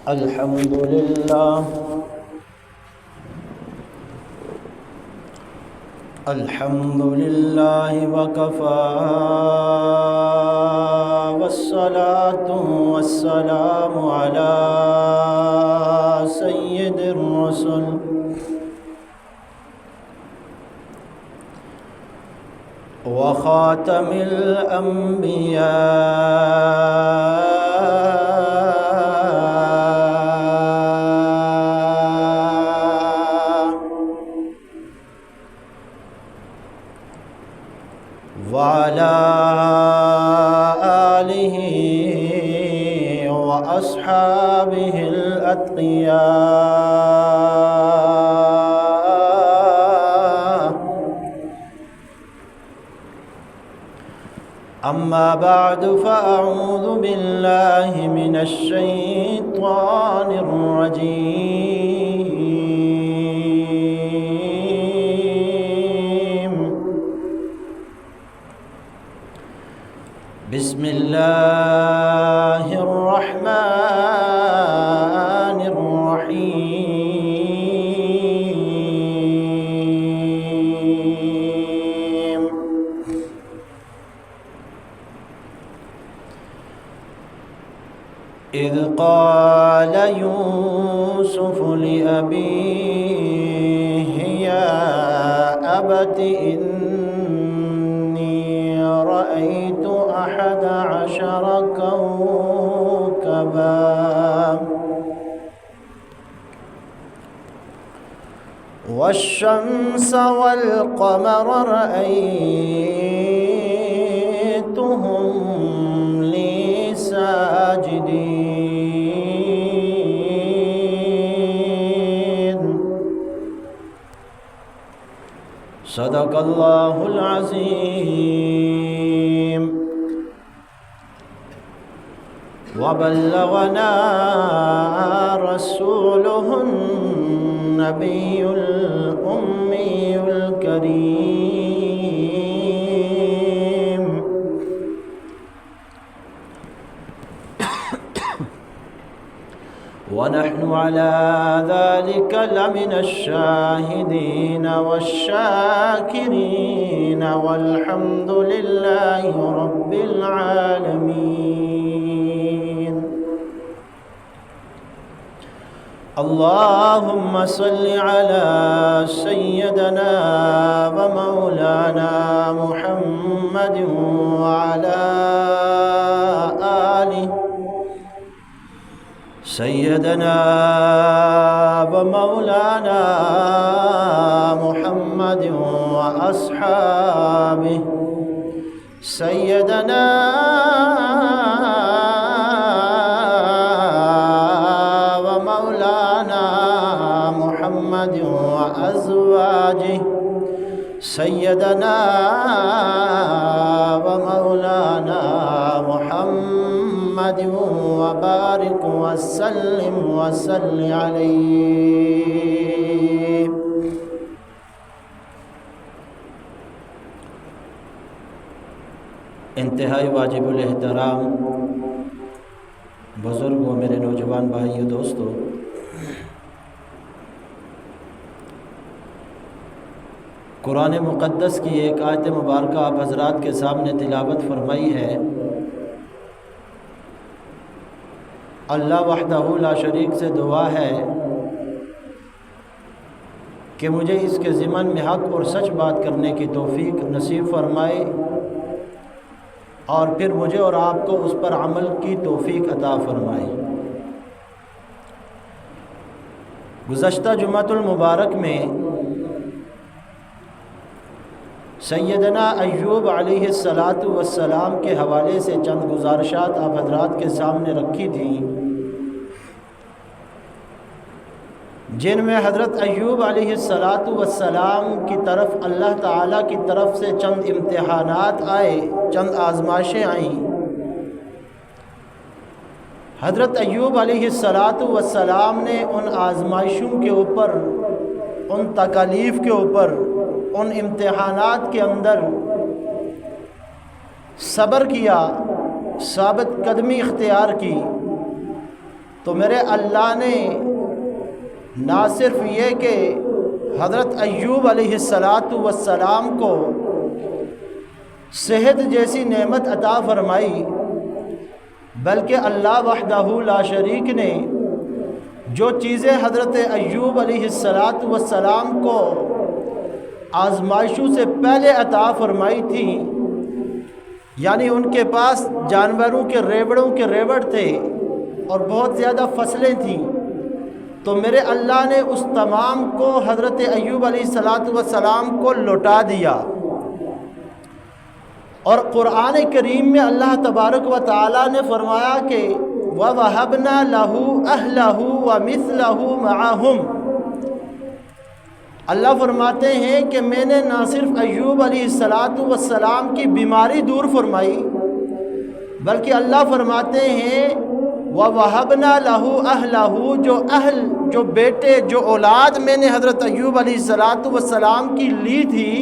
الحمد لله وكفى والصلاة والسلام على سيد الرسل وخاتم الأنبياء وعلى آله وأصحابه الأتقياء. أما بعد فأعوذ بالله من الشيطان الرجيم. بسم الله الرحمن الرحيم. إذ قال يوسف لأبيه يا أبت إني رأيت 11 كوكبا والشمس والقمر رأيتهم لي ساجدين. صدق الله العظيم. وبلغنا رسوله النبي الأمي الكريم. ونحن على ذلك لمن الشاهدين والشاكرين والحمد لله رب العالمين. اللهم صل على سيدنا ومولانا محمد وعلى آله سيدنا ومولانا محمد وأصحابه سيدنا ومولانا محمد وأزواجه سيدنا ومولانا محمد وبارك وسلم وصل عليه. انتہائی واجب الاحترام بزرگوں، میرے نوجوان بھائیوں، دوستوں، قرآن مقدس کی ایک آیت مبارکہ آپ حضرات کے سامنے تلاوت فرمائی ہے. اللہ وحدہ لا شریک سے دعا ہے کہ مجھے اس کے ضمن میں حق اور سچ بات کرنے کی توفیق نصیب فرمائے، اور پھر مجھے اور آپ کو اس پر عمل کی توفیق عطا فرمائے. گزشتہ جمعۃ المبارک میں سیدنا ایوب علیہ السلام کے حوالے سے چند گزارشات آپ حضرات کے سامنے رکھی تھیں، جن میں حضرت ایوب علیہ السلام کی طرف اللہ تعالیٰ کی طرف سے چند امتحانات آئے، چند آزمائشیں آئیں. حضرت ایوب علیہ السلام نے ان آزمائشوں کے اوپر، ان تکالیف کے اوپر، ان امتحانات کے اندر صبر کیا، ثابت قدمی اختیار کی، تو میرے اللہ نے نہ صرف یہ کہ حضرت ایوب علیہ السلام کو صحت جیسی نعمت عطا فرمائی، بلکہ اللہ وحدہ لا شریک نے جو چیزیں حضرت ایوب علیہ السلام کو آزمائشوں سے پہلے عطا فرمائی تھی، یعنی ان کے پاس جانوروں کے ریوڑوں کے ریوڑ تھے اور بہت زیادہ فصلیں تھیں، تو میرے اللہ نے اس تمام کو حضرت ایوب علیہ السلام کو لوٹا دیا۔ اور قرآن کریم میں اللہ تبارک و تعالی نے فرمایا کہ وَوَهَبْنَا لَهُ أَهْلَهُ وَمِثْلَهُ مَعَهُمْ، اللہ فرماتے ہیں کہ میں نے نہ صرف ایوب علیہ السلام کی بیماری دور فرمائی، بلکہ اللہ فرماتے ہیں وَوَهَبْنَا لَهُ أَهْلَهُ، جو اہل، جو بیٹے، جو اولاد میں نے حضرت ایوب علیہ السلام کی لی تھی،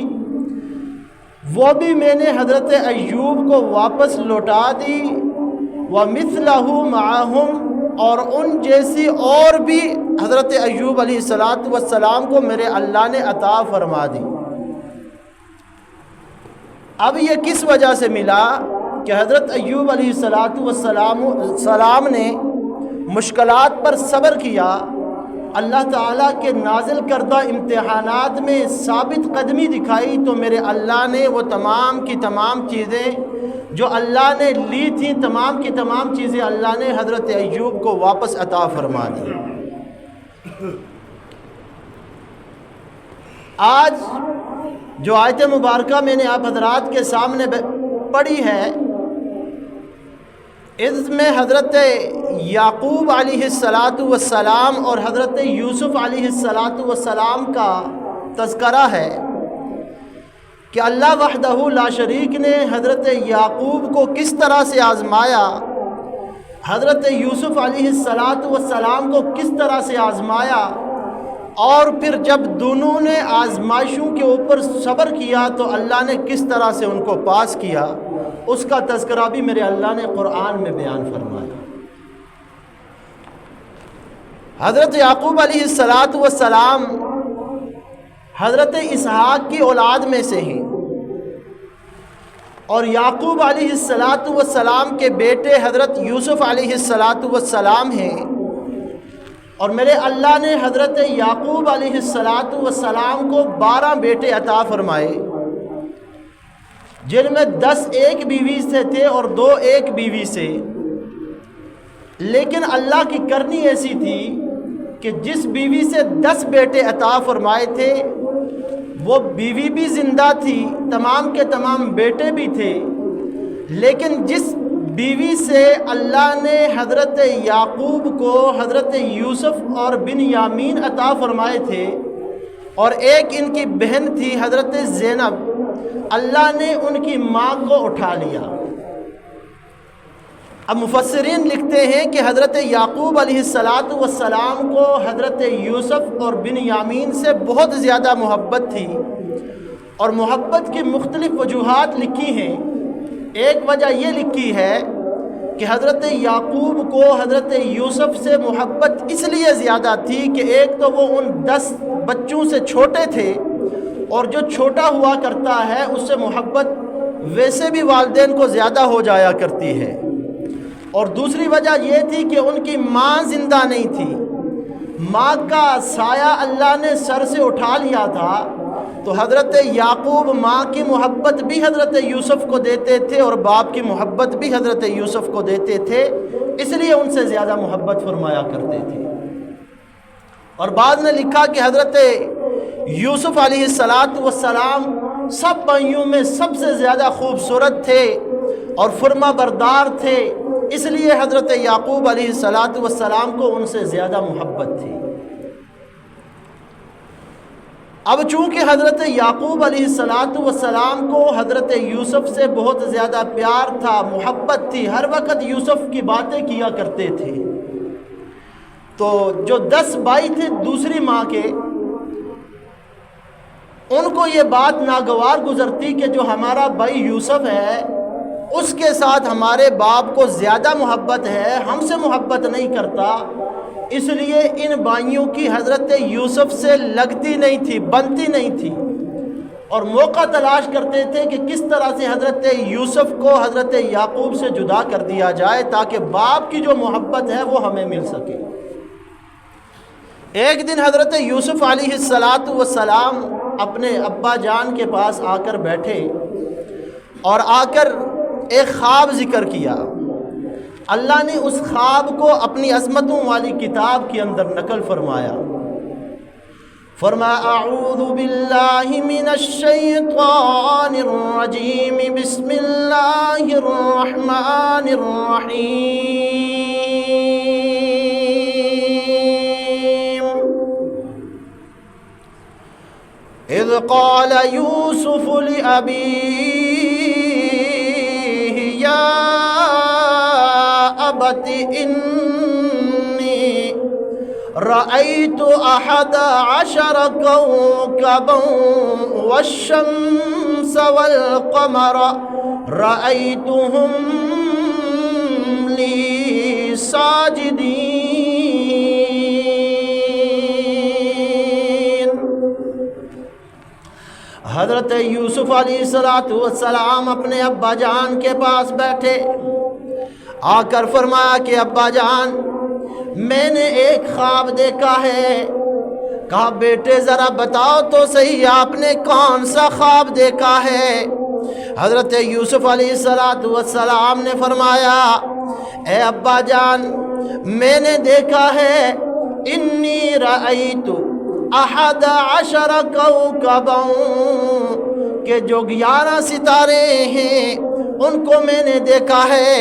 وہ بھی میں نے حضرت ایوب کو واپس لوٹا دی، وَمِثْلَهُ مَعَهُمْ، اور ان جیسی اور بھی حضرت ایوب علیہ السلام کو میرے اللہ نے عطا فرما دی۔ اب یہ کس وجہ سے ملا کہ حضرت ایوب علیہ السلام نے مشکلات پر صبر کیا، اللہ تعالیٰ کے نازل کردہ امتحانات میں ثابت قدمی دکھائی، تو میرے اللہ نے وہ تمام کی تمام چیزیں جو اللہ نے لی تھیں، تمام کی تمام چیزیں اللہ نے حضرت ایوب کو واپس عطا فرما دی۔ آج جو آیت مبارکہ میں نے آپ حضرات کے سامنے پڑھی ہے، اس میں حضرت یعقوب علیہ السلام اور حضرت یوسف علیہ السلام کا تذکرہ ہے کہ اللہ وحدہ لا شریک نے حضرت یعقوب کو کس طرح سے آزمایا، حضرت یوسف علیہ السلام کو کس طرح سے آزمایا، اور پھر جب دونوں نے آزمائشوں کے اوپر صبر کیا تو اللہ نے کس طرح سے ان کو پاس کیا، اس کا تذکرہ بھی میرے اللہ نے قرآن میں بیان فرمایا۔ حضرت یعقوب علیہ السلام حضرت اسحاق کی اولاد میں سے ہیں، اور یعقوب علیہ السلام کے بیٹے حضرت یوسف علیہ السلام ہیں، اور میرے اللہ نے حضرت یعقوب علیہ السلام کو 12 بیٹے عطا فرمائے، جن میں 10 ایک بیوی سے تھے اور 2 ایک بیوی سے، لیکن اللہ کی کرنی ایسی تھی کہ جس بیوی سے 10 بیٹے عطا فرمائے تھے وہ بیوی بھی زندہ تھی، تمام کے تمام بیٹے بھی تھے، لیکن جس بیوی سے اللہ نے حضرت یعقوب کو حضرت یوسف اور بنیامین عطا فرمائے تھے، اور ایک ان کی بہن تھی حضرت زینب، اللہ نے ان کی ماں کو اٹھا لیا۔ اب مفسرین لکھتے ہیں کہ حضرت یعقوب علیہ السلام کو حضرت یوسف اور بنیامین سے بہت زیادہ محبت تھی، اور محبت کی مختلف وجوہات لکھی ہیں۔ ایک وجہ یہ لکھی ہے کہ حضرت یعقوب کو حضرت یوسف سے محبت اس لیے زیادہ تھی کہ ایک تو وہ ان 10 بچوں سے چھوٹے تھے، اور جو چھوٹا ہوا کرتا ہے اس سے محبت ویسے بھی والدین کو زیادہ ہو جایا کرتی ہے، اور دوسری وجہ یہ تھی کہ ان کی ماں زندہ نہیں تھی، ماں کا سایہ اللہ نے سر سے اٹھا لیا تھا، تو حضرت یعقوب ماں کی محبت بھی حضرت یوسف کو دیتے تھے اور باپ کی محبت بھی حضرت یوسف کو دیتے تھے، اس لیے ان سے زیادہ محبت فرمایا کرتے تھے۔ اور بعد نے لکھا کہ حضرت یوسف علیہ السلام سب بھائیوں میں سب سے زیادہ خوبصورت تھے اور فرما بردار تھے، اس لیے حضرت یعقوب علیہ السلام کو ان سے زیادہ محبت تھی۔ اب چونکہ حضرت یعقوب علیہ السلام کو حضرت یوسف سے بہت زیادہ پیار تھا، محبت تھی، ہر وقت یوسف کی باتیں کیا کرتے تھے، تو جو 10 بھائی تھے دوسری ماں کے، ان کو یہ بات ناگوار گزرتی کہ جو ہمارا بھائی یوسف ہے اس کے ساتھ ہمارے باپ کو زیادہ محبت ہے، ہم سے محبت نہیں کرتا، اس لیے ان بھائیوں کی حضرت یوسف سے لگتی نہیں تھی، بنتی نہیں تھی، اور موقع تلاش کرتے تھے کہ کس طرح سے حضرت یوسف کو حضرت یعقوب سے جدا کر دیا جائے تاکہ باپ کی جو محبت ہے وہ ہمیں مل سکے۔ ایک دن حضرت یوسف علیہ السلام اپنے ابا جان کے پاس آ کر بیٹھے اور آ کر ایک خواب ذکر کیا۔ اللہ نے اس خواب کو اپنی عظمتوں والی کتاب کے اندر نقل فرمایا۔ فرمایا اعوذ باللہ من الشیطان الرجیم بسم اللہ الرحمن الرحیم۔ اذ قال یوسف لأبیہ یا ابت انی رأيت 11 كوكبا والشمس والقمر رأيتهم لي ساجدين۔ حضرت یوسف علیہ السلام اپنے ابا جان کے پاس بیٹھے، آ کر فرمایا کہ ابا جان میں نے ایک خواب دیکھا ہے۔ کہا بیٹے ذرا بتاؤ تو صحیح آپ نے کون سا خواب دیکھا ہے؟ حضرت یوسف علیہ السلام نے فرمایا اے ابا جان میں نے دیکھا ہے انی رأیت 11 کوكبا کہ جو 11 ستارے ہیں ان کو میں نے دیکھا ہے،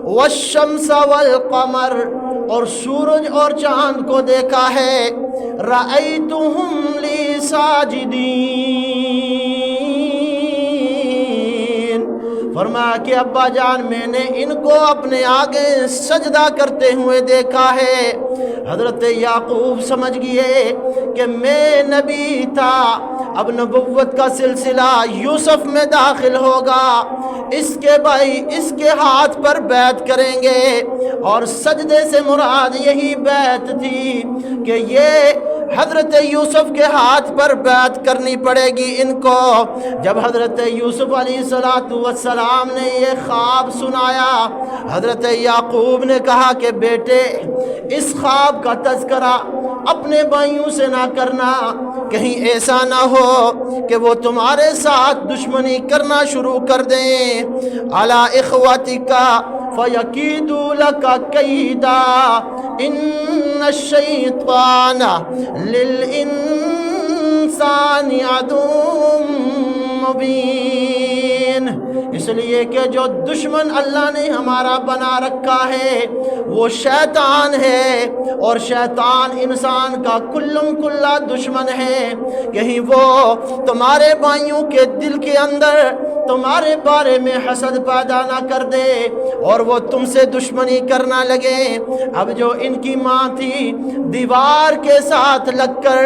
والشمس والقمر اور سورج اور چاند کو دیکھا ہے، رأیتہم لی ساجدین۔ فرمایا کہ ابا جان میں نے ان کو اپنے آگے سجدہ کرتے ہوئے دیکھا ہے۔ حضرت یعقوب سمجھ گئے کہ میں نبی تھا، اب نبوت کا سلسلہ یوسف میں داخل ہوگا، اس کے بھائی اس کے ہاتھ پر بیعت کریں گے، اور سجدے سے مراد یہی بیعت تھی کہ یہ حضرت یوسف کے ہاتھ پر بیعت کرنی پڑے گی ان کو۔ جب حضرت یوسف علیہ السلام نے یہ خواب سنایا، حضرت یعقوب نے کہا کہ بیٹے اس خواب کا تذکرہ اپنے بھائیوں سے نہ کرنا، کہیں ایسا نہ ہو کہ وہ تمہارے ساتھ دشمنی کرنا شروع کر دیں۔ علی اخوتک فیکیدوا لک کیدا ان الشیطان للانسان عدو مبین۔ اس لیے کہ جو دشمن اللہ نے ہمارا بنا رکھا ہے وہ شیطان ہے، اور شیطان انسان کا کلم کلا دشمن ہے، کہیں وہ تمہارے بھائیوں کے دل کے اندر تمہارے بارے میں حسد پیدا نہ کر دے اور وہ تم سے دشمنی کرنا لگے۔ اب جو ان کی ماں تھی دیوار کے ساتھ لگ کر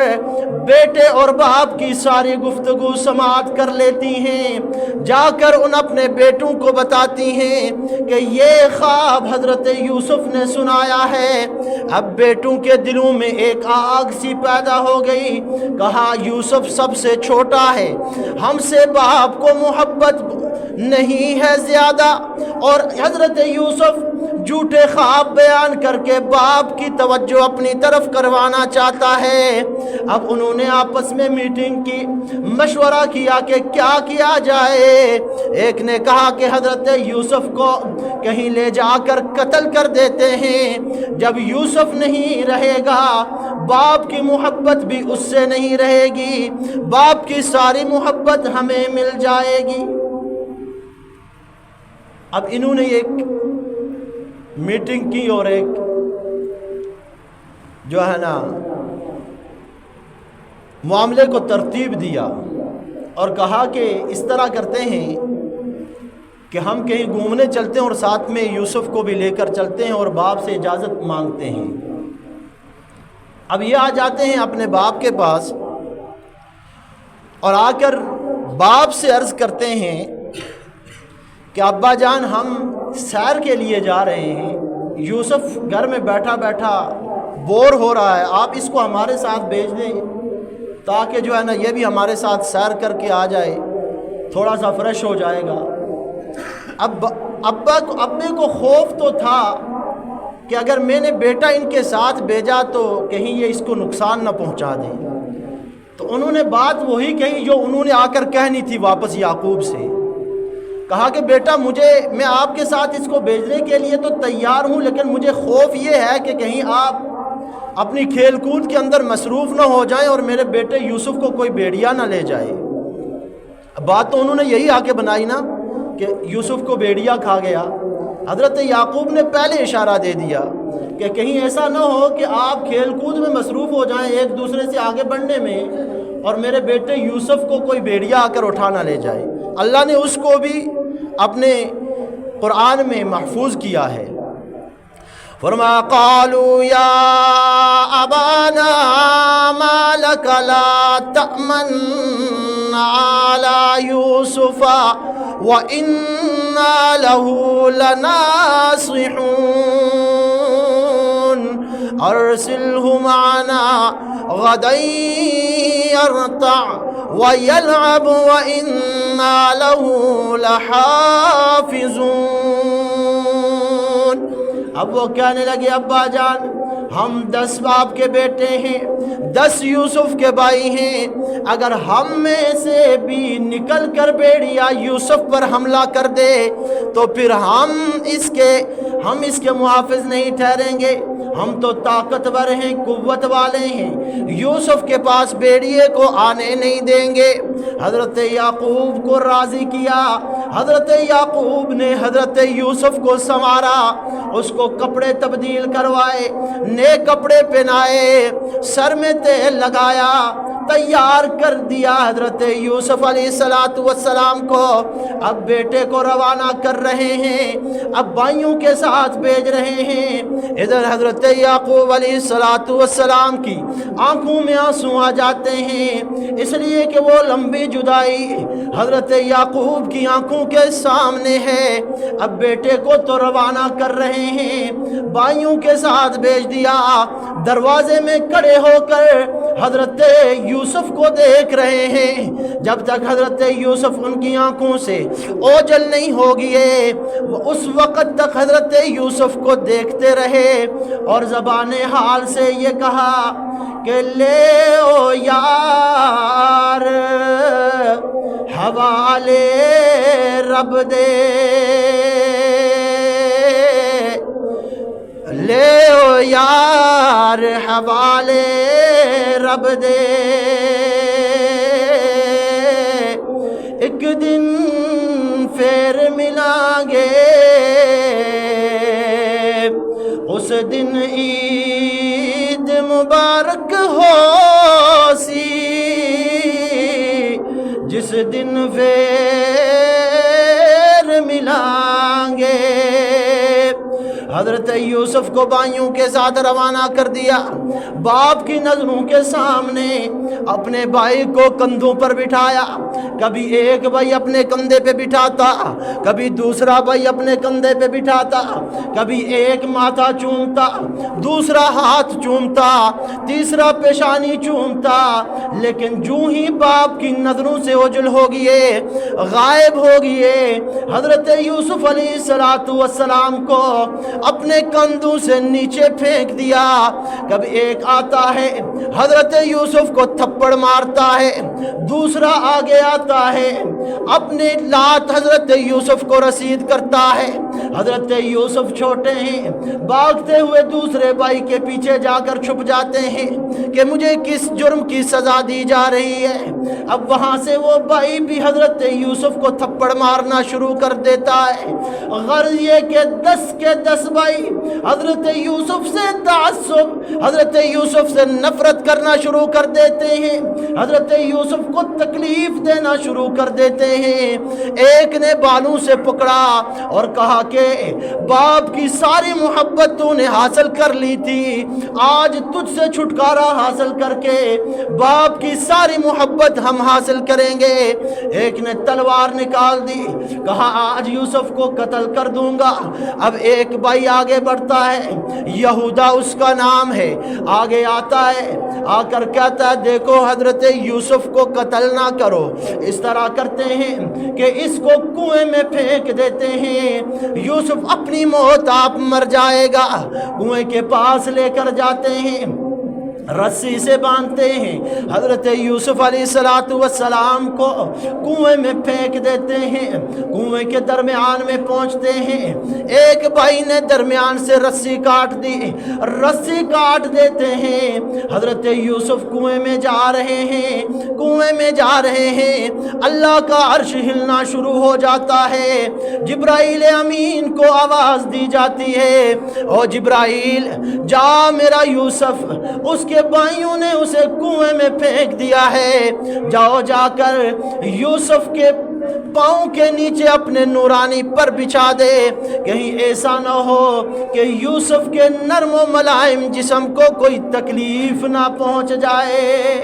بیٹے اور باپ کی ساری گفتگو سماعت کر لیتی ہیں، جا کر ان اپنے بیٹوں کو بتاتی ہیں کہ یہ خواب حضرت یوسف نے سنایا ہے۔ اب بیٹوں کے دلوں میں ایک آگ سی پیدا ہو گئی، کہا یوسف سب سے چھوٹا ہے، ہم سے باپ کو محبت نہیں ہے زیادہ، اور حضرت یوسف جھوٹے خواب بیان کر کے باپ کی توجہ اپنی طرف کروانا چاہتا ہے۔ اب انہوں نے آپس میں میٹنگ کی، مشورہ کیا کہ کیا کیا جائے۔ ایک نے کہا کہ حضرت یوسف کو کہیں لے جا کر قتل کر دیتے ہیں، جب یوسف نہیں رہے گا باپ کی محبت بھی اس سے نہیں رہے گی، باپ کی ساری محبت ہمیں مل جائے گی۔ اب انہوں نے ایک میٹنگ کی اور ایک جو ہے نا معاملے کو ترتیب دیا اور کہا کہ اس طرح کرتے ہیں کہ ہم کہیں گھومنے چلتے ہیں اور ساتھ میں یوسف کو بھی لے کر چلتے ہیں اور باپ سے اجازت مانگتے ہیں۔ اب یہ آ جاتے ہیں اپنے باپ کے پاس اور آ کر باپ سے عرض کرتے ہیں کہ ابا جان ہم سیر کے لیے جا رہے ہیں، یوسف گھر میں بیٹھا بیٹھا بور ہو رہا ہے، آپ اس کو ہمارے ساتھ بھیج دیں تاکہ جو ہے نا یہ بھی ہمارے ساتھ سیر کر کے آ جائے، تھوڑا سا فریش ہو جائے گا۔ ابے کو خوف تو تھا کہ اگر میں نے بیٹا ان کے ساتھ بھیجا تو کہیں یہ اس کو نقصان نہ پہنچا دیں، تو انہوں نے بات وہی کہی جو انہوں نے آ کر کہنی تھی واپس یعقوب سے۔ کہا کہ بیٹا میں آپ کے ساتھ اس کو بھیجنے کے لیے تو تیار ہوں، لیکن مجھے خوف یہ ہے کہ کہیں آپ اپنی کھیل کود کے اندر مصروف نہ ہو جائیں اور میرے بیٹے یوسف کو کوئی بھیڑیا نہ لے جائے۔ بات تو انہوں نے یہی آگے بنائی نا کہ یوسف کو بھیڑیا کھا گیا۔ حضرت یعقوب نے پہلے اشارہ دے دیا کہ کہیں ایسا نہ ہو کہ آپ کھیل کود میں مصروف ہو جائیں ایک دوسرے سے آگے بڑھنے میں اور میرے بیٹے یوسف کو کوئی بھیڑیا آ کر اٹھا نہ لے جائے۔ اللہ نے اس کو بھی اپنے قرآن میں محفوظ کیا ہے۔ فرمایا قالوا یا ابانا ما لک لا تأمنا علی یوسف وإنا له لناصحون ارسلہ معنا غدا یرتع ویلعب وإنا له لحافظون۔ اب وہ کہنے لگے ابا جان ہم 10 باپ کے بیٹے ہیں، 10 یوسف کے بھائی ہیں، اگر ہم میں سے بھی نکل کر بھیڑیا یوسف پر حملہ کر دے تو پھر ہم اس کے محافظ نہیں ٹھہریں گے، ہم تو طاقتور ہیں، قوت والے ہیں، یوسف کے پاس بھیڑیے کو آنے نہیں دیں گے۔ حضرت یعقوب کو راضی کیا، حضرت یعقوب نے حضرت یوسف کو سنوارا، اس کو کپڑے تبدیل کروائے، نئے کپڑے پہنائے، سر میں تیل لگایا، تیار کر دیا حضرت یوسف علیہ السلام کو۔ اب بیٹے کو روانہ کر رہے ہیں، اب بھائیوں کے ساتھ بھیج رہے ہیں۔ ادھر حضرت یعقوب علیہ السلام کی آنکھوں میں آنسو آ جاتے ہیں، اس لیے کہ وہ لمبی جدائی حضرت یعقوب کی آنکھوں کے سامنے ہے۔ اب بیٹے کو تو روانہ کر رہے ہیں، بھائیوں کے ساتھ بھیج دیا، دروازے میں کھڑے ہو کر حضرت یوسف کو دیکھ رہے ہیں۔ جب تک حضرت یوسف ان کی آنکھوں سے اوجل نہیں ہوگی وہ اس وقت تک حضرت یوسف کو دیکھتے رہے اور زبان حال سے یہ کہا کہ لے او یار حوالے رب دے، لے او یار حوالے رب دے، ایک دن پھر ملیں گے، اس دن عید مبارک ہو سی، جس دن پھر ملیں گے۔ حضرت یوسف کو بھائیوں کے ساتھ روانہ کر دیا، باپ کی نظروں کے سامنے اپنے بھائی کو کندھوں پر بٹھایا، کبھی ایک بھائی اپنے کندھے پہ بٹھاتا، کبھی دوسرا بھائی اپنے کندھے پہ بٹھاتا، کبھی ایک ماتھا چومتا، دوسرا ہاتھ چومتا، تیسرا پیشانی چومتا، لیکن جو ہی باپ کی نظروں سے اوجھل ہو گئے، غائب ہو گئے، حضرت یوسف علیہ السلام کو اپنے کندھوں سے نیچے پھینک دیا۔ کبھی ایک آتا ہے حضرت یوسف کو تھپڑ مارتا ہے، دوسرا آگے آتا ہے اپنے لات حضرت یوسف کو رسید کرتا ہے۔ حضرت یوسف چھوٹے ہیں، بھاگتے ہوئے دوسرے بھائی کے پیچھے جا کر چھپ جاتے ہیں کہ مجھے کس جرم کی سزا دی جا رہی ہے۔ اب وہاں سے وہ بھائی بھی حضرت یوسف کو تھپڑ مارنا شروع کر دیتا ہے۔ غرض یہ کہ 10 کے 10 بھائی حضرت یوسف سے تعصب، حضرت یوسف سے نفرت کرنا شروع کر دیتے ہیں، حضرت یوسف کو تکلیف دینا شروع کر دیتے ہیں۔ ایک نے بالوں سے پکڑا اور کہا کے باپ کی ساری محبت تو نے حاصل کر لی تھی، آج تجھ سے چھٹکارا حاصل کر کے باپ کی ساری محبت ہم حاصل کریں گے۔ ایک نے تلوار نکال دی، کہا آج یوسف کو قتل کر دوں گا۔ اب ایک بھائی آگے بڑھتا ہے، یہودا اس کا نام ہے، آگے آتا ہے، آ کر کہتا ہے دیکھو حضرت یوسف کو قتل نہ کرو، اس طرح کرتے ہیں کہ اس کو کنویں میں پھینک دیتے ہیں، یوسف اپنی موت آپ مر جائے گا۔ کنویں کے پاس لے کر جاتے ہیں، رسی سے باندھتے ہیں، حضرت یوسف علیہ السلام کو کنویں میں پھینک دیتے ہیں۔ کنویں کے درمیان میں پہنچتے ہیں، ایک بھائی نے درمیان سے رسی کاٹ دی، رسی کاٹ دیتے ہیں، حضرت یوسف کنویں میں جا رہے ہیں، کنویں میں جا رہے ہیں، اللہ کا عرش ہلنا شروع ہو جاتا ہے، جبرائیل امین کو آواز دی جاتی ہے، او جبرائیل جا میرا یوسف، اس کے بھائیوں نے اسے کنویں میں پھینک دیا ہے، جاؤ جا کر یوسف کے پاؤں کے نیچے اپنے نورانی پر بچھا دے، کہیں ایسا نہ ہو کہ یوسف کے نرم و ملائم جسم کو کوئی تکلیف نہ پہنچ جائے۔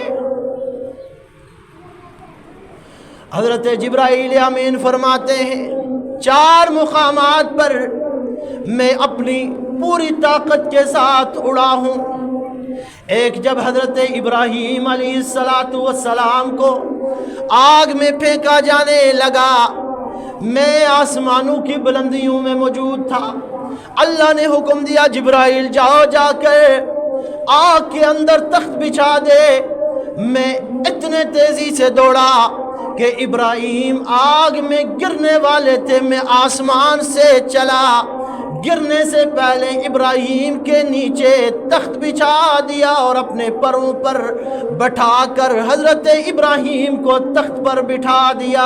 حضرت جبرائیل امین فرماتے ہیں 4 مقامات پر میں اپنی پوری طاقت کے ساتھ اڑا ہوں۔ ایک جب حضرت ابراہیم علیہ السلام کو آگ میں پھینکا جانے لگا، میں آسمانوں کی بلندیوں میں موجود تھا، اللہ نے حکم دیا جبرائیل جاؤ جا کر آگ کے اندر تخت بچھا دے، میں اتنے تیزی سے دوڑا کہ ابراہیم آگ میں گرنے والے تھے، میں آسمان سے چلا، گرنے سے پہلے ابراہیم کے نیچے تخت بچھا دیا اور اپنے پروں پر بٹھا کر حضرت ابراہیم کو تخت پر بٹھا دیا۔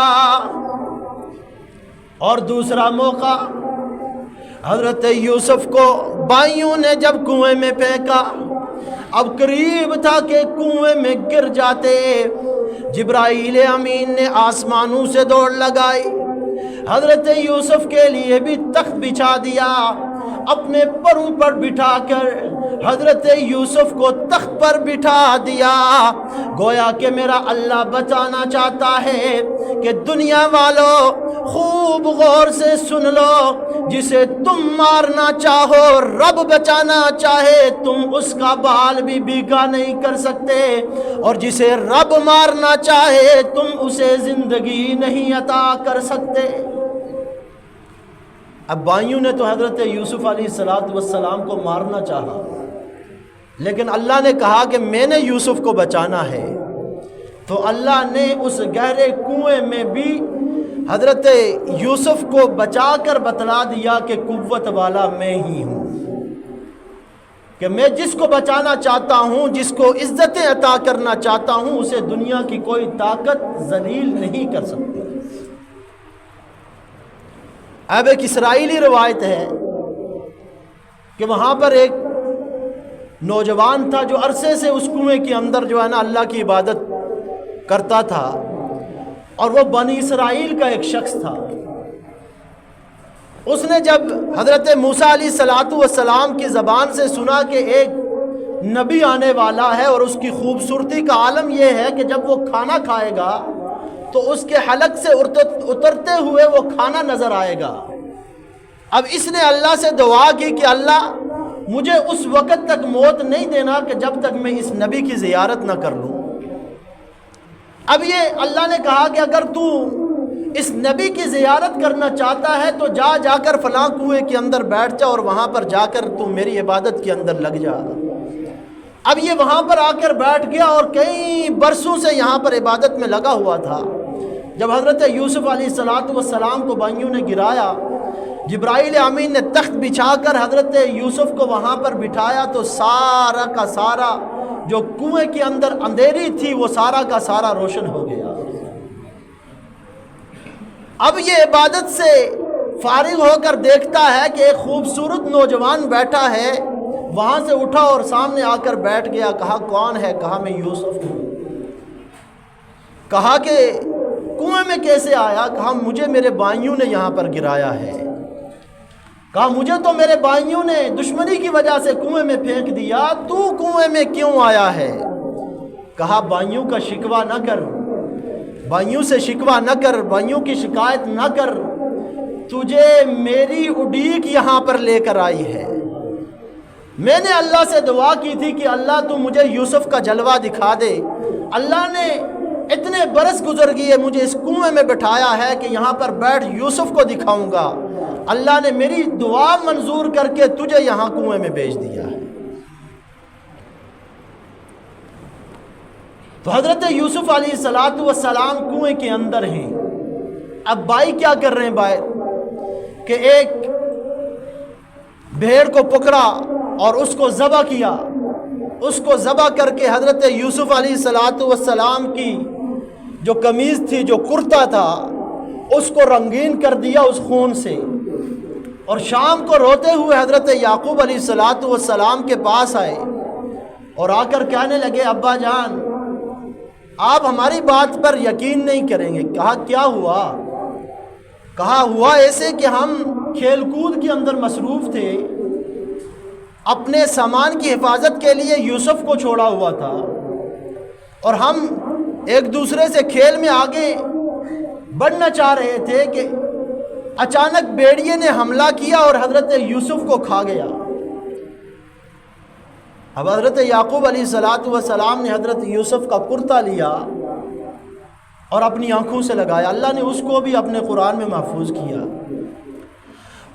اور دوسرا موقع، حضرت یوسف کو بھائیوں نے جب کنویں میں پھینکا، اب قریب تھا کہ کنویں میں گر جاتے، جبرائیل امین نے آسمانوں سے دوڑ لگائی، حضرت یوسف کے لیے بھی تخت بچھا دیا، اپنے پروں پر بٹھا کر حضرت یوسف کو تخت پر بٹھا دیا، گویا کہ میرا اللہ بچانا چاہتا ہے کہ دنیا والوں خوب غور سے سن لو، جسے تم مارنا چاہو رب بچانا چاہے تم اس کا بال بھی بھیگا نہیں کر سکتے، اور جسے رب مارنا چاہے تم اسے زندگی نہیں عطا کر سکتے۔ اب بھائیوں نے تو حضرت یوسف علیہ السلام کو مارنا چاہا، لیکن اللہ نے کہا کہ میں نے یوسف کو بچانا ہے، تو اللہ نے اس گہرے کنویں میں بھی حضرت یوسف کو بچا کر بتلا دیا کہ قوت والا میں ہی ہوں، کہ میں جس کو بچانا چاہتا ہوں، جس کو عزتیں عطا کرنا چاہتا ہوں، اسے دنیا کی کوئی طاقت ذلیل نہیں کر سکتی۔ اب ایک اسرائیلی روایت ہے کہ وہاں پر ایک نوجوان تھا جو عرصے سے اس کنویں کے اندر جو ہے نا اللہ کی عبادت کرتا تھا، اور وہ بنی اسرائیل کا ایک شخص تھا۔ اس نے جب حضرت موسیٰ علیہ السلام کی زبان سے سنا کہ ایک نبی آنے والا ہے، اور اس کی خوبصورتی کا عالم یہ ہے کہ جب وہ کھانا کھائے گا تو اس کے حلق سے اترتے ہوئے وہ کھانا نظر آئے گا۔ اب اس نے اللہ سے دعا کی کہ اللہ مجھے اس وقت تک موت نہیں دینا کہ جب تک میں اس نبی کی زیارت نہ کر لوں۔ اب یہ اللہ نے کہا کہ اگر تو اس نبی کی زیارت کرنا چاہتا ہے تو جا کر فلاں کنویں کے اندر بیٹھ جا، اور وہاں پر جا کر تو میری عبادت کے اندر لگ جا۔ اب یہ وہاں پر آ کر بیٹھ گیا اور کئی برسوں سے یہاں پر عبادت میں لگا ہوا تھا۔ جب حضرت یوسف علیہ السلام کو بھائیوں نے گرایا، جبرائیل امین نے تخت بچھا کر حضرت یوسف کو وہاں پر بٹھایا، تو سارا کا سارا جو کنویں کے اندر اندھیری تھی وہ سارا کا سارا روشن ہو گیا۔ اب یہ عبادت سے فارغ ہو کر دیکھتا ہے کہ ایک خوبصورت نوجوان بیٹھا ہے، وہاں سے اٹھا اور سامنے آ کر بیٹھ گیا۔ کہا کون ہے؟ کہا میں یوسف ہوں۔ کہا کہ کنویں میں کیسے آیا؟ کہا مجھے میرے بھائیوں نے یہاں پر گرایا ہے۔ کہا مجھے تو میرے بھائیوں نے دشمنی کی وجہ سے کنویں میں پھینک دیا، تو کنویں میں کیوں آیا ہے؟ کہا بھائیوں کا شکوہ نہ کر، بھائیوں سے شکوہ نہ کر، بھائیوں کی شکایت نہ کر، تجھے میری اڈیک یہاں پر لے کر آئی ہے۔ میں نے اللہ سے دعا کی تھی کہ اللہ تو مجھے یوسف کا جلوہ دکھا دے، اللہ نے اتنے برس گزر گئے مجھے اس کنویں میں بٹھایا ہے کہ یہاں پر بیٹھ یوسف کو دکھاؤں گا، اللہ نے میری دعا منظور کر کے تجھے یہاں کنویں میں بھیج دیا ہے۔ تو حضرت یوسف علیہ السلام کنویں کے اندر ہیں۔ اب بھائی کیا کر رہے ہیں؟ بھائی کہ ایک بھیڑ کو پکڑا اور اس کو ذبح کیا، اس کو ذبح کر کے حضرت یوسف علیہ السلام کی جو قمیض تھی، جو کرتا تھا، اس کو رنگین کر دیا اس خون سے، اور شام کو روتے ہوئے حضرت یعقوب علیہ السلام کے پاس آئے اور آ کر کہنے لگے ابا جان آپ ہماری بات پر یقین نہیں کریں گے۔ کہا کیا ہوا؟ کہا ہوا ایسے کہ ہم کھیل کود کے اندر مصروف تھے، اپنے سامان کی حفاظت کے لیے یوسف کو چھوڑا ہوا تھا، اور ہم ایک دوسرے سے کھیل میں آگے بڑھنا چاہ رہے تھے کہ اچانک بھیڑیے نے حملہ کیا اور حضرت یوسف کو کھا گیا۔ اب حضرت یعقوب علیہ السلام نے حضرت یوسف کا کرتا لیا اور اپنی آنکھوں سے لگایا، اللہ نے اس کو بھی اپنے قرآن میں محفوظ کیا۔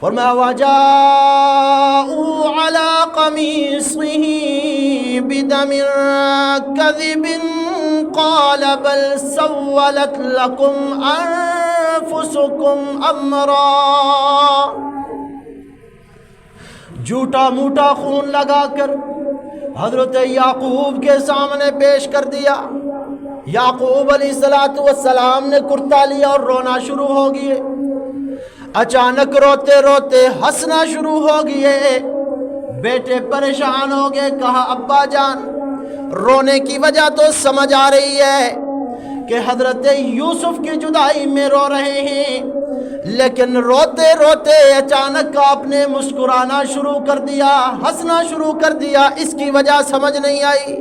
فرمایا وَجَاءُوا عَلَىٰ قَمِيصِهِ بِدَمٍ كَذِبٍ قَالَ بَلْ سَوَّلَتْ لَكُمْ أَنفُسُكُمْ أَمْرًا، جھوٹا موٹا خون لگا کر حضرت یعقوب کے سامنے پیش کر دیا۔ یعقوب علیہ السلام نے کرتا لیا اور رونا شروع ہو گئے، اچانک روتے روتے ہنسنا شروع ہو گئے۔ بیٹے پریشان ہو گئے، کہا ابا جان رونے کی وجہ تو سمجھ آ رہی ہے کہ حضرت یوسف کی جدائی میں رو رہے ہیں، لیکن روتے روتے اچانک آپ نے مسکرانا شروع کر دیا، ہنسنا شروع کر دیا، اس کی وجہ سمجھ نہیں آئی۔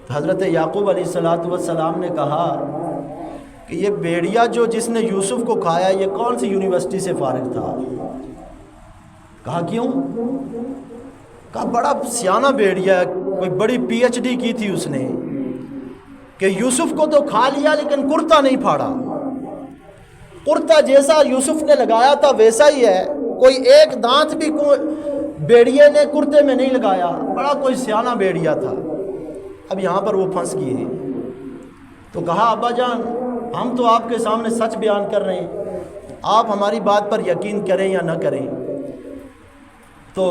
حضرت یعقوب علیہ السلام نے کہا کہ یہ بھیڑیا جو جس نے یوسف کو کھایا یہ کون سی یونیورسٹی سے فارغ تھا؟ کہا کیوں؟ کہا بڑا سیانہ بھیڑیا ہے، کوئی بڑی پی ایچ ڈی کی تھی اس نے، کہ یوسف کو تو کھا لیا لیکن کرتا نہیں پھاڑا۔ کرتا جیسا یوسف نے لگایا تھا ویسا ہی ہے، کوئی ایک دانت بھی بھیڑیے نے کرتے میں نہیں لگایا، بڑا کوئی سیانہ بھیڑیا تھا۔ اب یہاں پر وہ پھنس گئے تو کہا ابا جان ہم تو آپ کے سامنے سچ بیان کر رہے ہیں، آپ ہماری بات پر یقین کریں یا نہ کریں۔ تو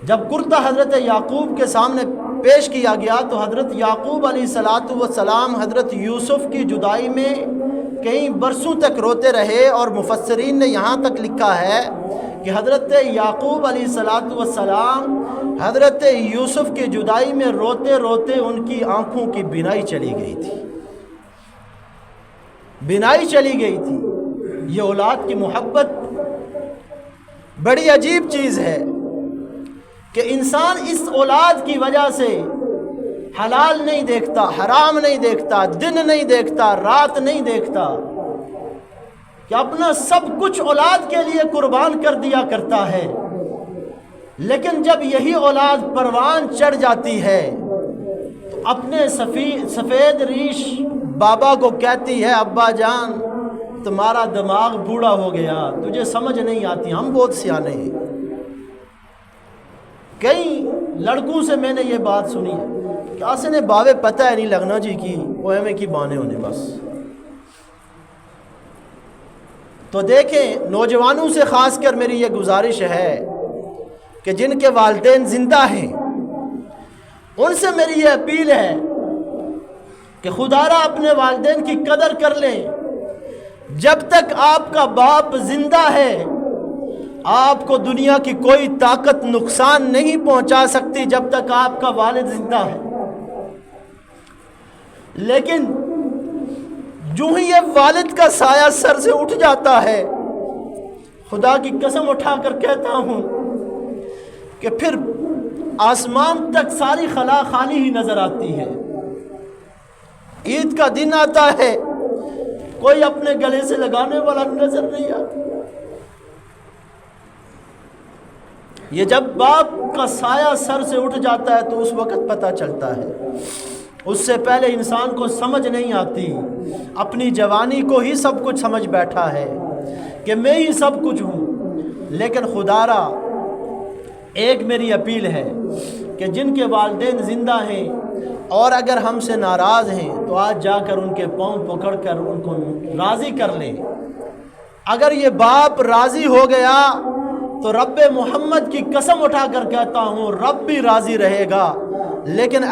جب کرتا حضرت یعقوب کے سامنے پیش کیا گیا تو حضرت یعقوب علیہ السلام حضرت یوسف کی جدائی میں کئی برسوں تک روتے رہے، اور مفسرین نے یہاں تک لکھا ہے کہ حضرت یعقوب علیہ السلام حضرت یوسف کی جدائی میں روتے روتے ان کی آنکھوں کی بینائی چلی گئی تھی، بینائی چلی گئی تھی۔ یہ اولاد کی محبت بڑی عجیب چیز ہے کہ انسان اس اولاد کی وجہ سے حلال نہیں دیکھتا، حرام نہیں دیکھتا، دن نہیں دیکھتا، رات نہیں دیکھتا، کہ اپنا سب کچھ اولاد کے لیے قربان کر دیا کرتا ہے، لیکن جب یہی اولاد پروان چڑھ جاتی ہے تو اپنے سفید ریش بابا کو کہتی ہے ابا جان تمہارا دماغ بوڑھا ہو گیا، تجھے سمجھ نہیں آتی، ہم بہت سیانے ہیں۔ کئی لڑکوں سے میں نے یہ بات سنی ہے کہ آسے نے باوے پتہ ہے نہیں لگنا جی کی وہ ایمیں کی بانے ہونے بس۔ تو دیکھیں نوجوانوں سے خاص کر میری یہ گزارش ہے کہ جن کے والدین زندہ ہیں ان سے میری یہ اپیل ہے کہ خدا را اپنے والدین کی قدر کر لیں۔ جب تک آپ کا باپ زندہ ہے آپ کو دنیا کی کوئی طاقت نقصان نہیں پہنچا سکتی جب تک آپ کا والد زندہ ہے، لیکن جو ہی یہ والد کا سایہ سر سے اٹھ جاتا ہے خدا کی قسم اٹھا کر کہتا ہوں کہ پھر آسمان تک ساری خلا خالی ہی نظر آتی ہے۔ عید کا دن آتا ہے، کوئی اپنے گلے سے لگانے والا نظر نہیں آتا۔ یہ جب باپ کا سایہ سر سے اٹھ جاتا ہے تو اس وقت پتہ چلتا ہے، اس سے پہلے انسان کو سمجھ نہیں آتی۔ اپنی جوانی کو ہی سب کچھ سمجھ بیٹھا ہے کہ میں ہی سب کچھ ہوں۔ لیکن خدا را ایک میری اپیل ہے کہ جن کے والدین زندہ ہیں اور اگر ہم سے ناراض ہیں تو آج جا کر ان کے پاؤں پکڑ کر ان کو راضی کر لیں۔ اگر یہ باپ راضی ہو گیا تو رب محمد کی قسم اٹھا کر کہتا ہوں رب بھی راضی رہے گا۔ لیکن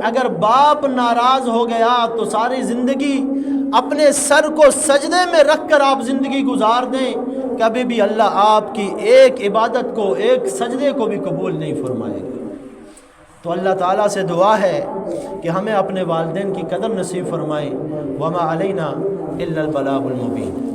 اگر باپ ناراض ہو گیا تو ساری زندگی اپنے سر کو سجدے میں رکھ کر آپ زندگی گزار دیں، کبھی بھی اللہ آپ کی ایک عبادت کو، ایک سجدے کو بھی قبول نہیں فرمائے گا۔ تو اللہ تعالیٰ سے دعا ہے کہ ہمیں اپنے والدین کی قدر نصیب فرمائے۔ وما علینا الا البلاغ المبین۔